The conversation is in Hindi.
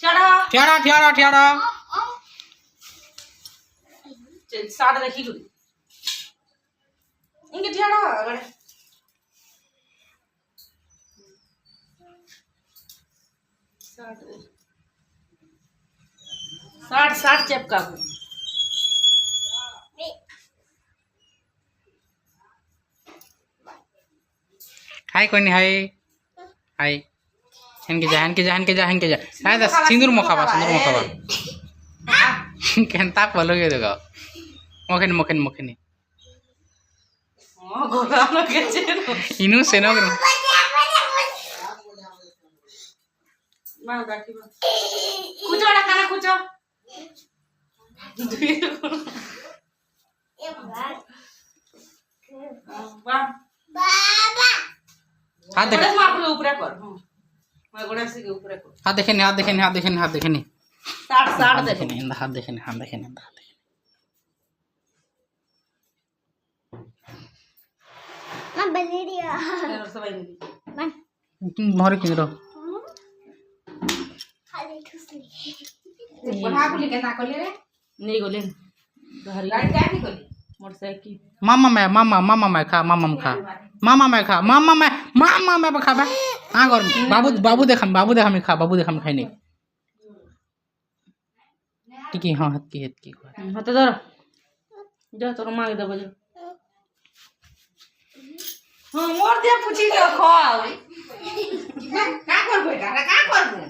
ठेड़ा ठेड़ा ठेड़ा साड़ देखी गुरी इनके ठेड़ा अगर साठ साठ चेपका हाय कोनी हाय हाय हनके जा हनके जा हनके जा हनके जा हाय दा सिंदूर मखाबा केनता पलोगे देखो मखनी मखनी मखनी गोला लगे इनु सेनो करो मां गाठी मां कुचो ना खाना कुचो हाथ देख ऊपर कर मैं गोड़ा से ऊपर कर हाथ देखे नहीं हाथ देखे नहीं हाथ देखे नहीं हाथ देखे नहीं 60 60 देखे नहीं हाथ देखे नहीं हाथ देखे नहीं मैं बनी दिया सब आई मैं मोहर किरो खाली ठुसली पढ़ा को लेके ना कोले रे नहीं गोले गाड़ी क्या नहीं कोली मोटरसाइकिल मामा मैं खा मामा में खा मामा मैं खा मामा मैं खा बा हां कर बाबू देखम खा बाबू देखम खाई नहीं टिकी हां हाथ की हाथ धर जा तोर मांग दे बजे हां मोर दे पूछी के खा का करबे का करबे